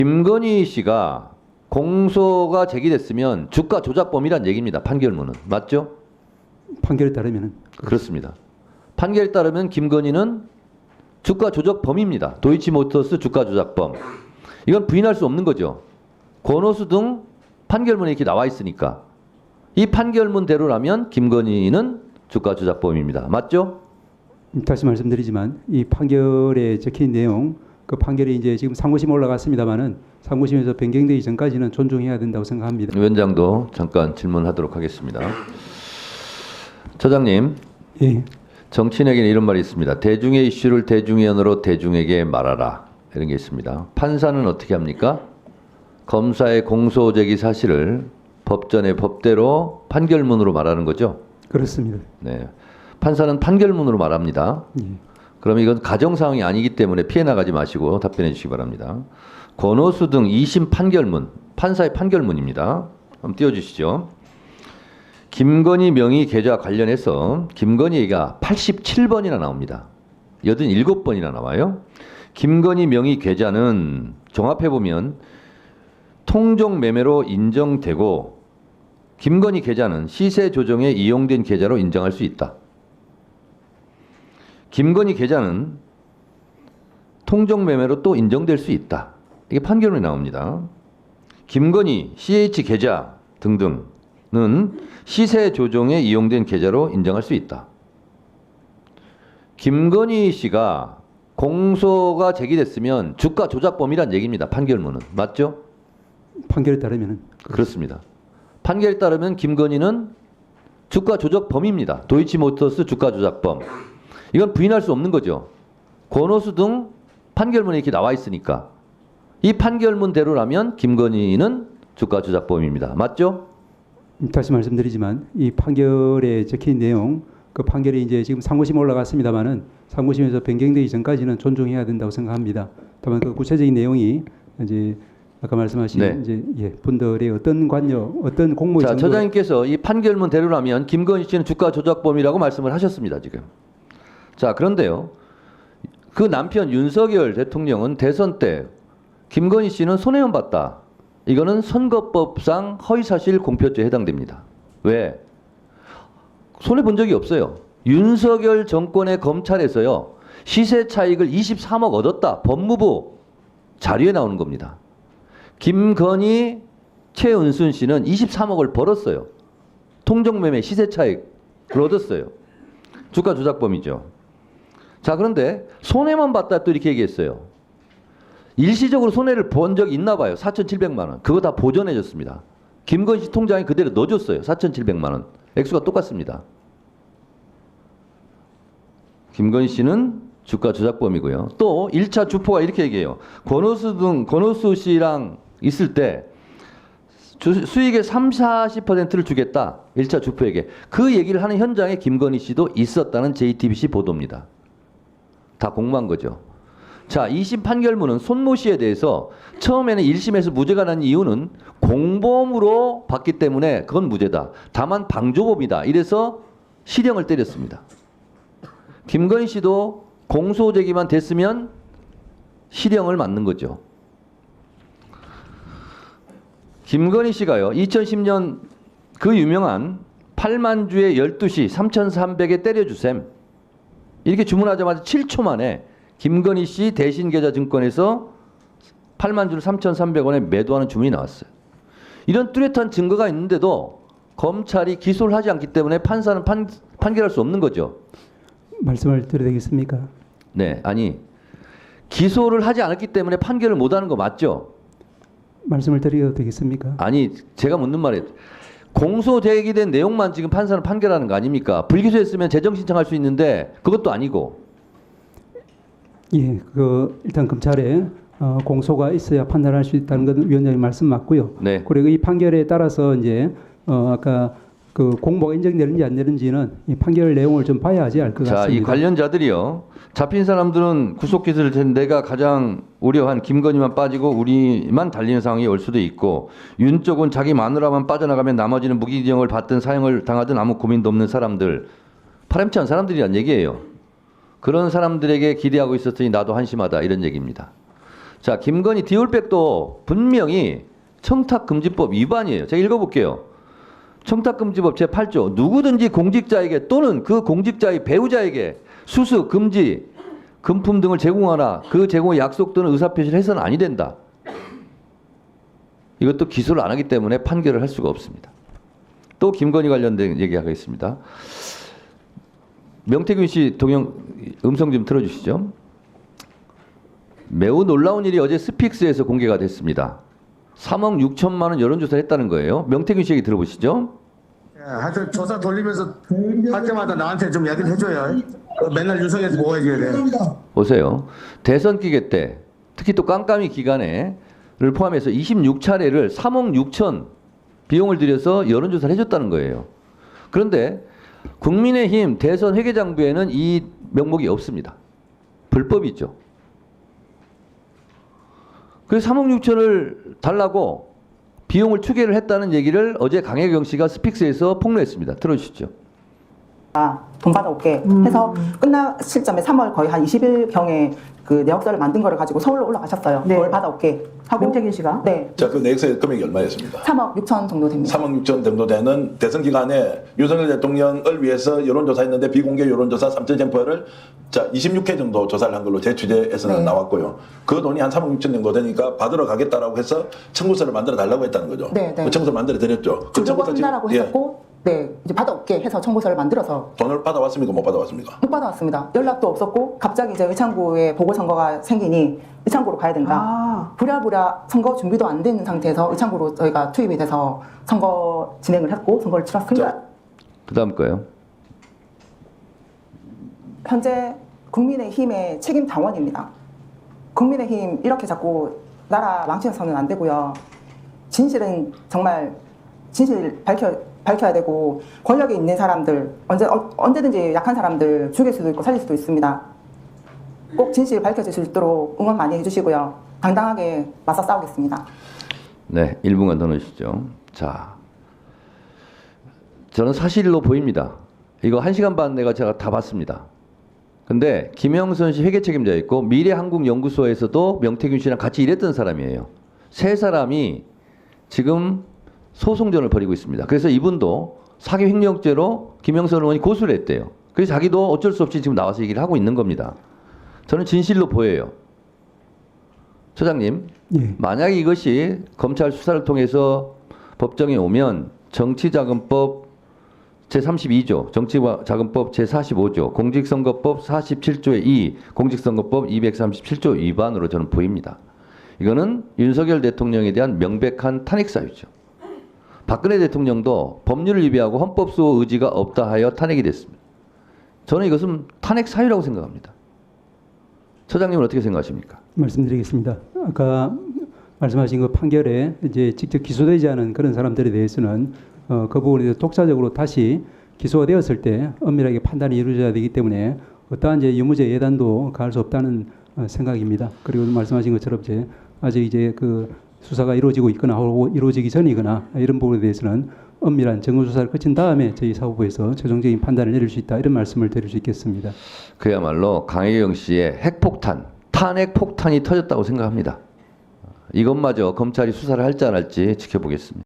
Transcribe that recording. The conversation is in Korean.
김건희 씨가 공소가 제기됐으면 주가 조작범이란 얘기입니다. 판결문은. 맞죠? 판결에 따르면은 그렇습니다. 판결에 따르면 김건희는 주가 조작범입니다. 도이치모터스 주가 조작범. 이건 부인할 수 없는 거죠. 권오수 등 판결문에 이렇게 나와 있으니까. 이 판결문대로라면 김건희는 주가 조작범입니다. 맞죠? 다시 말씀드리지만 이 판결에 적힌 내용, 그 판결이 이제 지금 상고심 올라갔습니다만은 상고심에서 변경되기 전까지는 존중해야 된다고 생각합니다. 위원장도 잠깐 질문하도록 하겠습니다. 처장님, 예, 정치인에게는 이런 말이 있습니다. 대중의 이슈를 대중의 언어로 대중에게 말하라. 이런 게 있습니다. 판사는 어떻게 합니까? 검사의 공소 제기 사실을 법전의 법대로 판결문으로 말하는 거죠? 그렇습니다. 네. 판사는 판결문으로 말합니다. 예. 그러면 이건 가정 상황이 아니기 때문에 피해 나가지 마시고 답변해 주시기 바랍니다. 권오수 등 2심 판결문, 판사의 판결문입니다. 한번 띄워주시죠. 김건희 명의 계좌 관련해서 김건희가 87번이나 나옵니다. 87번이나 나와요. 김건희 명의 계좌는 종합해보면 통정 매매로 인정되고 김건희 계좌는 시세 조정에 이용된 계좌로 인정할 수 있다. 김건희 계좌는 통정 매매로 또 인정될 수 있다. 이게 판결문에 나옵니다. 김건희, CH 계좌 등등은 시세 조정에 이용된 계좌로 인정할 수 있다. 김건희 씨가 공소가 제기됐으면 주가 조작범이란 얘기입니다. 판결문은. 맞죠? 판결에 따르면은 그렇습니다. 판결에 따르면 김건희는 주가 조작범입니다. 도이치모터스 주가 조작범. 이건 부인할 수 없는 거죠. 권오수 등 판결문에 이렇게 나와 있으니까. 이 판결문대로라면 김건희는 주가 조작범입니다. 맞죠? 다시 말씀드리지만 이 판결에 적힌 내용, 그 판결이 이제 지금 상고심 올라갔습니다만은 상고심에서 변경되기 전까지는 존중해야 된다고 생각합니다. 다만 그 구체적인 내용이 이제 아까 말씀하신 네. 이제 분들의 어떤 관여, 어떤 공모의 자, 정도- 처장님께서 이 판결문대로라면 김건희 씨는 주가 조작범이라고 말씀을 하셨습니다. 지금. 자, 그런데요. 그 남편 윤석열 대통령은 대선 때 김건희 씨는 손해만 봤다. 이거는 선거법상 허위사실 공표죄에 해당됩니다. 왜? 손해 본 적이 없어요. 윤석열 정권의 검찰에서요. 시세 차익을 23억 얻었다. 법무부 자료에 나오는 겁니다. 김건희, 최은순 씨는 23억을 벌었어요. 통정매매 시세 차익을 얻었어요. 주가 조작범이죠. 자, 그런데 손해만 봤다 또 이렇게 얘기했어요. 일시적으로 손해를 본 적이 있나 봐요. 4,700만 원. 그거 다 보전해 줬습니다. 김건희 씨 통장에 그대로 넣어줬어요. 4,700만 원. 액수가 똑같습니다. 김건희 씨는 주가 조작범이고요. 또 1차 주포가 이렇게 얘기해요. 권오수 씨랑 있을 때 수익의 30~40%를 주겠다. 1차 주포에게. 그 얘기를 하는 현장에 김건희 씨도 있었다는 JTBC 보도입니다. 다 공모한 거죠. 자, 2심 판결문은 손모 씨에 대해서 처음에는 1심에서 무죄가 난 이유는 공범으로 봤기 때문에 그건 무죄다. 다만 방조범이다. 이래서 실형을 때렸습니다. 김건희 씨도 공소 제기만 됐으면 실형을 맞는 거죠. 김건희 씨가요. 2010년 그 유명한 8만 주에 12시 3,300에 때려주셈. 이렇게 주문하자마자 7초 만에 김건희 씨 대신계좌증권에서 8만 주를 3,300원에 매도하는 주문이 나왔어요. 이런 뚜렷한 증거가 있는데도 검찰이 기소를 하지 않기 때문에 판사는 판결할 수 없는 거죠. 말씀을 드려도 되겠습니까? 네, 아니 기소를 하지 않았기 때문에 판결을 못하는 거 맞죠? 말씀을 드려도 되겠습니까? 아니 제가 묻는 말이 공소 제기된 내용만 지금 판사는 판결하는 거 아닙니까? 불기소했으면 재정 신청할 수 있는데 그것도 아니고. 예, 일단 검찰에 공소가 있어야 판단할 수 있다는 건 위원장님 말씀 맞고요. 네. 그리고 이 판결에 따라서 이제 아까 그 공모가 인정되는지 안 되는지는 이 판결 내용을 좀 봐야지 알 것 자, 같습니다. 이 관련자들이요. 잡힌 사람들은 구속기소를 텐데 내가 가장 우려한 김건희만 빠지고 우리만 달리는 상황이 올 수도 있고 윤 쪽은 자기 마누라만 빠져나가면 나머지는 무기징역을 받든 사형을 당하든 아무 고민도 없는 사람들. 파렴치한 사람들이란 얘기예요. 그런 사람들에게 기대하고 있었으니 나도 한심하다 이런 얘기입니다. 자, 김건희 디올백도 분명히 청탁금지법 위반이에요. 제가 읽어볼게요. 청탁금지법 제8조 누구든지 공직자에게 또는 그 공직자의 배우자에게 수수, 금지, 금품 등을 제공하나 그 제공의 약속 또는 의사표시를 해서는 아니 된다. 이것도 기소를 안 하기 때문에 판결을 할 수가 없습니다. 또 김건희 관련된 얘기하겠습니다. 명태균 씨 동영 음성 좀 틀어주시죠. 매우 놀라운 일이 어제 스픽스에서 공개가 됐습니다. 3억 6천만 원 여론조사를 했다는 거예요. 명태균 씨 얘기 들어보시죠. 예, 하여튼 조사 돌리면서 할 때마다 나한테 좀 이야기를 해줘요. 맨날 유성에서 뭐 해줘야 돼. 보세요. 대선 기간 때 특히 또 깜깜이 기간에를 포함해서 26차례를 3억 6천 비용을 들여서 여론조사를 해줬다는 거예요. 그런데 국민의힘 대선 회계장부에는 이 명목이 없습니다. 불법이죠. 그래서 3억 6천을 달라고 비용을 추계를 했다는 얘기를 어제 강혜경 씨가 스픽스에서 폭로했습니다. 들어주시죠. 돈 받아올게 해서 끝날 시점에 3월 거의 한 20일경에 그 내역서를 만든 거를 가지고 서울로 올라가셨어요. 네. 그걸 받아올게 하고 명태균 씨가? 네. 자, 그 내역서의 금액이 얼마였습니까? 3억 6천 정도 됩니다. 3억 6천 정도 되는 대선 기간에 윤석열 대통령을 위해서 여론조사했는데 비공개 여론조사 3,000젠퍼를 자 26회 정도 조사를 한 걸로 제 취재에서는 네. 나왔고요. 그 돈이 한 3억 6천 정도 되니까 받으러 가겠다라고 해서 청구서를 만들어 달라고 했다는 거죠. 네, 네. 그 청구서를 만들어 드렸죠. 그 주려고 청구서 지금 한다라고 했었고 네 이제 받아올게 해서 청구서를 만들어서 돈을 받아왔습니까? 못 받아왔습니까? 못 받아왔습니다. 연락도 없었고 갑자기 이제 의창구에 보궐선거가 생기니 의창구로 가야 된다. 부랴부랴 선거 준비도 안 된 상태에서 의창구로 저희가 투입이 돼서 선거 진행을 했고 선거를 치렀습니다. 그 다음 거요. 현재 국민의힘의 책임 당원입니다. 국민의힘 이렇게 자꾸 나라 망치셔서는 안 되고요. 진실은 정말 진실 밝혀야 되고 권력에 있는 사람들 언제든지 약한 사람들 죽일 수도 있고 살릴 수도 있습니다. 꼭 진실 밝혀질 수 있도록 응원 많이 해주시고요. 당당하게 맞서 싸우겠습니다. 네, 1분간 더 넣으시죠. 자, 저는 사실로 보입니다. 이거 1시간 반 내가 제가 다 봤습니다. 근데 김영선 씨 회계 책임자 있고 미래한국연구소에서도 명태균 씨랑 같이 일했던 사람이에요. 세 사람이 지금 소송전을 벌이고 있습니다. 그래서 이분도 사기 횡령죄로 김영선 의원이 고소를 했대요. 그래서 자기도 어쩔 수 없이 지금 나와서 얘기를 하고 있는 겁니다. 저는 진실로 보여요. 처장님, 예. 만약에 이것이 검찰 수사를 통해서 법정에 오면 정치자금법 제32조, 정치자금법 제45조, 공직선거법 47조의 2, 공직선거법 237조 위반으로 저는 보입니다. 이거는 윤석열 대통령에 대한 명백한 탄핵 사유죠. 박근혜 대통령도 법률을 위배하고 헌법수호 의지가 없다 하여 탄핵이 됐습니다. 저는 이것은 탄핵 사유라고 생각합니다. 처장님은 어떻게 생각하십니까? 말씀드리겠습니다. 아까 말씀하신 그 판결에 이제 직접 기소되지 않은 그런 사람들에 대해서는 그 부분에 대해서 독자적으로 다시 기소가 되었을 때 엄밀하게 판단이 이루어져야 되기 때문에 어떠한 이제 유무죄 예단도 가할 수 없다는 생각입니다. 그리고 말씀하신 것처럼 이제 아직 이제 그 수사가 이루어지고 있거나 혹은 이루어지기 전이거나 이런 부분에 대해서는 엄밀한 정보 수사를 거친 다음에 저희 사법부에서 최종적인 판단을 내릴 수 있다 이런 말씀을 드릴 수 있겠습니다. 그야말로 강혜경 씨의 핵폭탄, 탄핵 폭탄이 터졌다고 생각합니다. 이것마저 검찰이 수사를 할지 안 할지 지켜보겠습니다.